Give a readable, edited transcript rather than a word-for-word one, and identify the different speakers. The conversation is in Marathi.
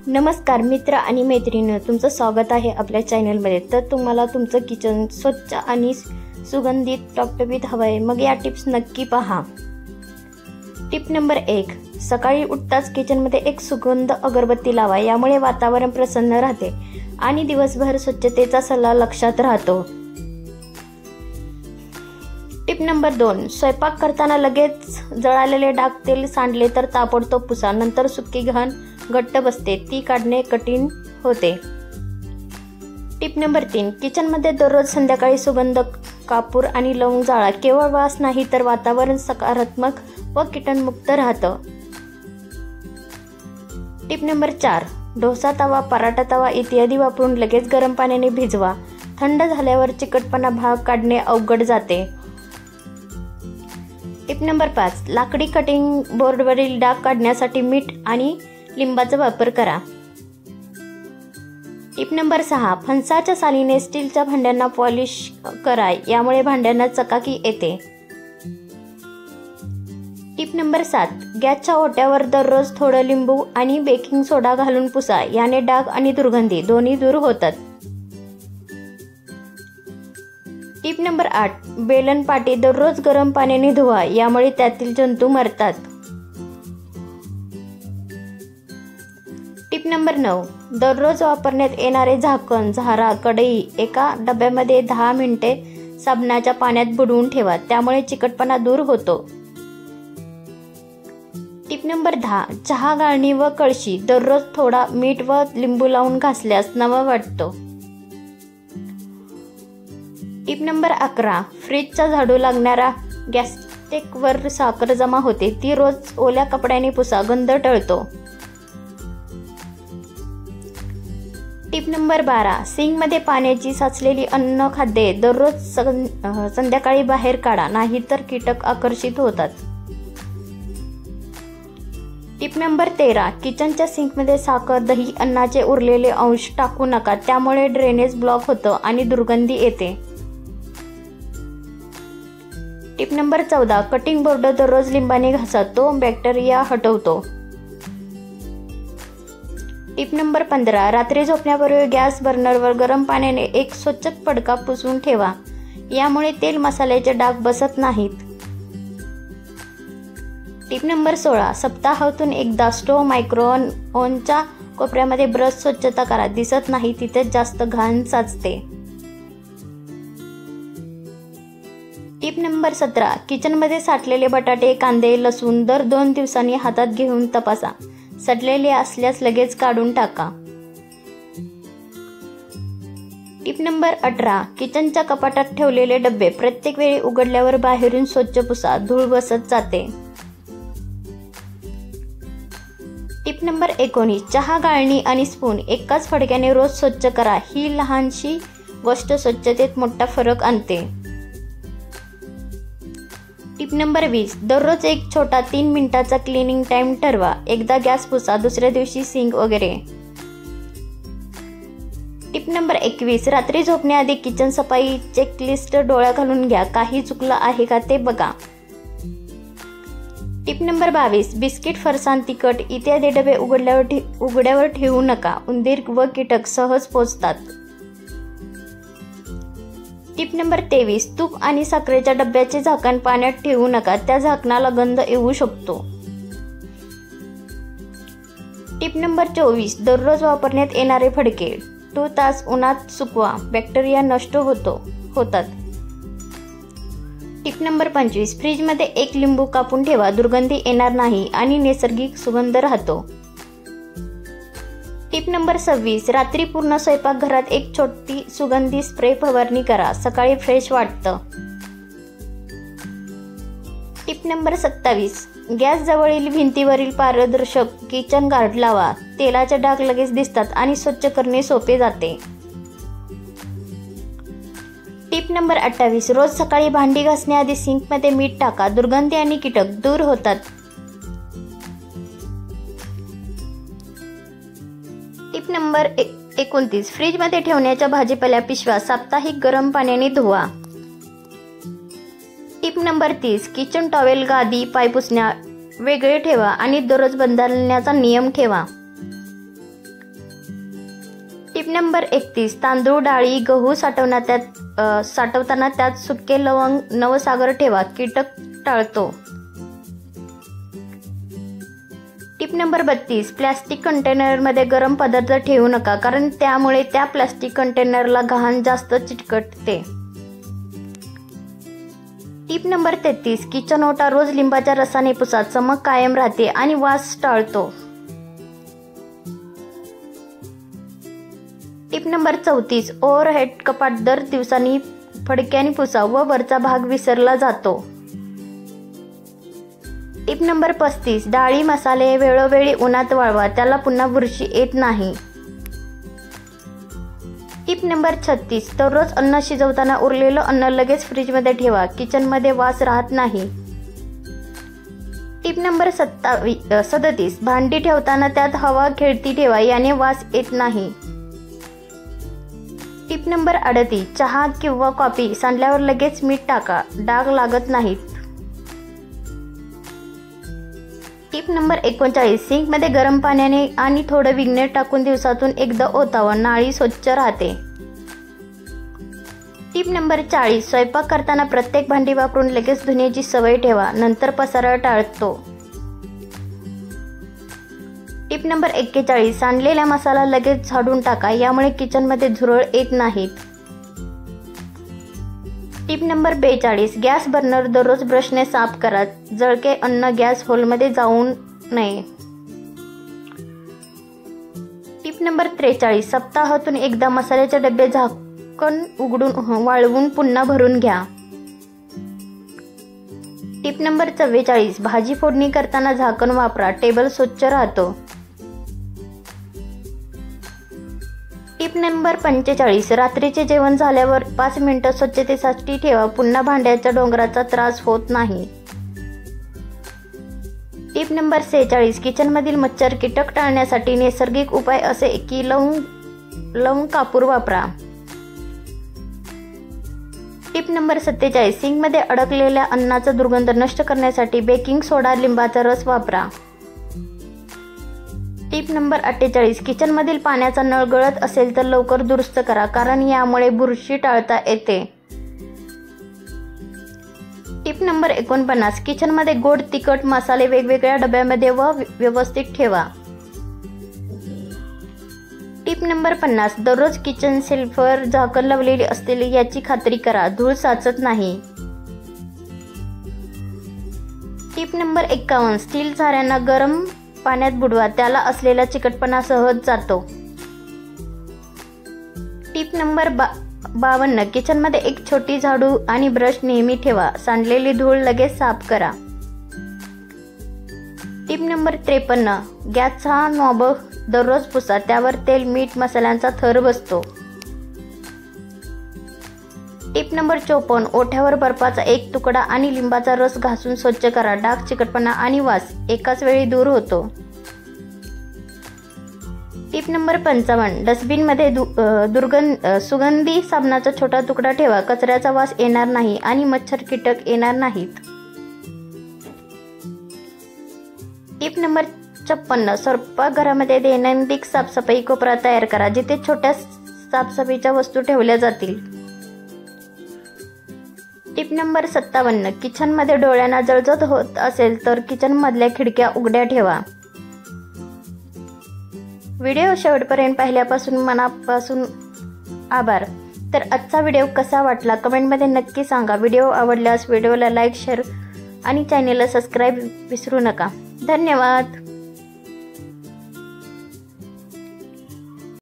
Speaker 1: नमस्कार मित्र आणि मैत्रिणी, तुमचं स्वागत आहे आपल्या चॅनलमध्ये। तर तुम्हाला तुमचं किचन स्वच्छ आणि सुगंधित टवटवीत हवंय, मग या टिप्स नक्की पहा। टिप नंबर 1, सकाळी उठताच किचनमध्ये एक सुगंध अगरबत्ती लावा, यामुळे वातावरण प्रसन्न राहते आणि दिवसभर स्वच्छतेचा सल्ला लक्षात राहतो। टिप नंबर 2, स्वयंपाक करताना लगेच जळालेले डाग तेल सांडले तर ताबडतोब पुसा, नंतर सुकी घाण घट्ट बसते, ती काढणे कठीण होते। टिप नंबर 3, किचनमध्ये दररोज संध्याकाळी सुगंध कापूर आणि लवंग जाळा, केवळ वास नाही तर वातावरण सकारात्मक व कीटकमुक्त राहतं। टिप नंबर 4, डोसा तवा, पराठा तवा इत्यादी वापरून लगेच गरम पाण्याने भिजवा, थंड झाल्यावर चिकटपणा भाग काढणे अवघड जाते। टिप नंबर 5, लाकडी कटिंग बोर्डवरील डाग काढण्यासाठी मीठ आणि लिंबाचा वापर करा। टिप नंबर 6, फणसाच्या सालीने स्टीलच्या भांड्यांना पॉलिश करा, यामुळे भांड्यांना चकाकी येते। टिप नंबर 7, गॅसच्या ओट्यावर दररोज थोडं लिंबू आणि बेकिंग सोडा घालून पुसा, याने डाग आणि दुर्गंधी दोन्ही दूर होतात। टिप नंबर 8, बेलन पाटी दररोज गरम पाण्याने धुवा, यामुळे त्यातील जंतू मरतात। टिप नंबर 9, दररोज वापरण्यात येणारे झाकण, झारा, कढई एका डब्यामध्ये 10 मिनिटे साबणाच्या पाण्यात बुडवून ठेवा, त्यामुळे चिकटपणा दूर होतो। टिप नंबर 10, चहा गाळणी व कळशी दररोज थोडा मीठ व लिंबू लावून घासल्यास नवा वाटतो। टिप नंबर 11, फ्रीजचा झाडू लागणारा गॅस्टेकवर साखर जमा होते, ती रोज ओल्या कपड्याने पुसा, गंध टळतो। टिप नंबर 12, सिंकमध्ये पाण्याची साचलेली अन्न खाद्ये दररोज संध्याकाळी बाहेर काढा, नाहीतर कीटक आकर्षित होतात। टिप नंबर 13, किचनच्या सिंकमध्ये साखर, दही, अन्नाचे उरलेले अंश टाकू नका, त्यामुळे ड्रेनेज ब्लॉक होतं आणि दुर्गंधी येते। टिप नंबर 14, कटिंग बोर्ड दररोज लिंबाने घासा, तो बॅक्टेरिया हटवतो। टिप नंबर 15, रात्री झोपण्यापूर्वी गॅस बर्नरवर गरम पाण्याने एक स्वच्छ फडका पुसून ठेवा, यामुळे तेल मसाल्याचे डाग बसत नाहीत। टिप नंबर 16, सप्ताहातून एकदा स्टोव्ह मायक्रोओव्हनच्या कोपऱ्यामध्ये ब्रश स्वच्छता करा, दिसत नाही तिथे जास्त घाण साचते। टिप नंबर 17, किचनमध्ये साठलेले बटाटे, कांदे, लसूण दर 2 दिवसांनी हातात घेऊन तपासा, सडलेले असल्यास लगेच काढून टाका। टिप नंबर 18, किचनच्या कपाटात ठेवलेले डबे प्रत्येक वेळी उघडल्यावर बाहेरून स्वच्छ पुसा, धूळ बसत जाते। टिप नंबर 19, चहा गाळणी आणि स्पून एकाच फडक्याने रोज स्वच्छ करा, ही लहानशी गोष्ट स्वच्छतेत मोठा फरक आणते। टिप नंबर 20, दररोज एक छोटा 3 मिनिटाचा क्लिनिंग टाइम ठरवा, एकदा गॅस पुसा, दुसऱ्या दिवशी सिंक वगैरे। टिप नंबर 21, रात्री झोपण्याआधी किचन सफाई चेकलिस्ट डोळ्या घालून घ्या, काही चुकलं आहे का ते बघा। टिप नंबर 22, बिस्किट, फरसाण, तिखट इत्यादी डबे उघड्यावर ठेवू नका, उंदीर व कीटक सहज पोचतात। टिप नंबर 23, तूप आणि साखरेच्या डब्याचे झाकण पाण्यात ठेवू नका, त्या झाकणाला गंध येऊ शकतो। टिप नंबर 24, दररोज वापरण्यात येणारे फडके 2 तास उन्हात सुकवा, बॅक्टेरिया नष्ट होतात। टिप नंबर 25, फ्रीजमध्ये एक लिंबू कापून ठेवा, दुर्गंधी येणार नाही आणि नैसर्गिक सुगंध राहतो। टिप नंबर 26, रात्री पूर्ण स्वयंपाकघरात एक छोटी सुगंधी स्प्रे फवारणी करा, सकाळी फ्रेश वाटतं। टिप नंबर 27, गॅस जवळील भिंतीवरील पारदर्शक किचन गार्ड लावा, तेलाचे डाग लगेच दिसतात आणि स्वच्छ करणे सोपे जाते। टिप नंबर 28, रोज सकाळी भांडी घासण्याआधी सिंकमध्ये मीठ टाका, दुर्गंधी आणि कीटक दूर होतात। टिप नंबर 29, फ्रीजमध्ये ठेवण्याच्या भाजीपाल्या पिशव्या साप्ताहिक गरम पाण्याने धुवा। टिप नंबर 30, किचन टॉवेल, गादी, पाय पुसण्या वेगळे ठेवा आणि दररोज बदलण्याचा नियम ठेवा। नंबर 31, तांदूळ, डाळी, गहू साठवताना त्यात सुके लवंग, नवसागर ठेवा, कीटक टाळतो. टिप नंबर 32, प्लॅस्टिक कंटेनरमध्ये गरम पदार्थ ठेवू नका, कारण त्यामुळे त्या प्लॅस्टिक कंटेनरला घाण जास्त चिकटते. टिप नंबर 33, किचन ओटा रोज लिंबाच्या रसाने पुसा, चमक कायम राहते आणि वास टाळतो. टिप नंबर 34, ओव्हरहेड कपाट दर दिवसांनी फडक्याने पुसा व वरचा भाग विसरला जातो. टिप नंबर 35, डाळी मसाले वेळोवेळी उन्हात वाळवा, त्याला पुन्हा बुरशी येत नाही. टिप नंबर 36, दररोज अन्न शिजवताना उरलेलं अन्न लगेच फ्रीजमध्ये ठेवा, किचनमध्ये वास राहत नाही. टिप नंबर 37, भांडी ठेवताना त्यात हवा खेळती ठेवा, याने वास येत नाही. टिप नंबर 38, चहा किंवा कॉफी सांडल्यावर लगेच मीठ टाका, डाग लागत नाहीत. टिप नंबर 39, सिंकमध्ये गरम पाण्याने आणि थोडं विनेगर टाकून दिवसातून एकदा ओतावं, नाळी स्वच्छ राहते. टिप नंबर 40, स्वयंपाक करताना प्रत्येक भांडी वापरून लगेच धुण्याची सवय ठेवा, नंतर पसारा टाळतो. टिप नंबर 41, सांडलेला मसाला लगेच झाडून टाका, यामुळे किचनमध्ये झुरळ येत नाहीत. टिप नंबर 42, गॅस बर्नर दररोज ब्रशने साफ करा, जळके अन्न गॅस होलमध्ये जाऊ नये. टिप नंबर 43, सप्ताहातून एकदा मसाल्याचे डबे झाकण उघडून वाळवून पुन्हा भरून घ्या. टिप नंबर 44, भाजी फोडणी करताना झाकण वापरा, टेबल स्वच्छ राहतो. टिप नंबर 45, रात्रीचे जेवण झाल्यावर 5 मिनिटं स्वच्छतेसाठी ठेवा, पुन्हा भांड्याच्या डोंगराचा त्रास होत नाही. टिप नंबर 46, किचनमधील मच्छर कीटक टाळण्यासाठी नैसर्गिक उपाय असे की लवंग कापूर वापरा. टिप नंबर 47, सिंकमध्ये अडकलेल्या अन्नाचा दुर्गंध नष्ट करण्यासाठी बेकिंग सोडा, लिंबाचा रस वापरा. टिप नंबर 48, किचनमधील पाण्याचा नळ गळत असेल तर लवकर दुरुस्त करा, कारण यामुळे बुरशी टाळता येते. टिप नंबर 49, किचनमध्ये गोड तिखट मसाले वेगवेगळ्या डब्यामध्ये व व्यवस्थित ठेवा. टिप नंबर 50, दररोज किचन शेल्फवर झाकण लावलेली असतील याची खात्री करा, धूळ साचत नाही. टिप नंबर 51, स्टील झाऱ्यांना गरम पाण्यात बुडवा, त्याला असलेला चिकटपणा सहज जातो. टिप नंबर 52, किचनमध्ये एक छोटी झाडू आणि ब्रश नेहमी ठेवा, सांडलेली धूळ लगेच साफ करा. टिप नंबर 53, गॅसचा नॉब दररोज पुसा, त्यावर तेल, मीठ, मसाल्यांचा थर बसतो. टिप नंबर 54, ओठ्यावर बर्फाचा एक तुकडा आणि लिंबाचा रस घासून स्वच्छ करा, डाग, चिकटपणा आणि वास एकाच वेळी दूर होतो. टिप नंबर 55, डस्टबिनमध्ये सुगंधी साबणाचा छोटा तुकडा ठेवा, कचऱ्याचा वास येणार नाही आणि मच्छर कीटक येणार नाहीत. टिप नंबर 56, स्वयंपाकघरामध्ये दैनंदिन साफसफाई कोपरा तयार करा, जिथे छोट्या साफसफाईच्या वस्तू ठेवल्या जातील. टिप नंबर 57, किचनमध्ये डोळ्यांना जळजळ होत असेल तर किचनमधल्या खिडक्या उघड्या ठेवा. व्हिडिओ शेवटपर्यंत पाहिल्यापासून मनापासून आभार. तर आजचा व्हिडिओ कसा वाटला कमेंटमध्ये नक्की सांगा. व्हिडिओ आवडल्यास व्हिडिओला लाईक, शेअर आणि चॅनेलला सबस्क्राईब विसरू नका. धन्यवाद.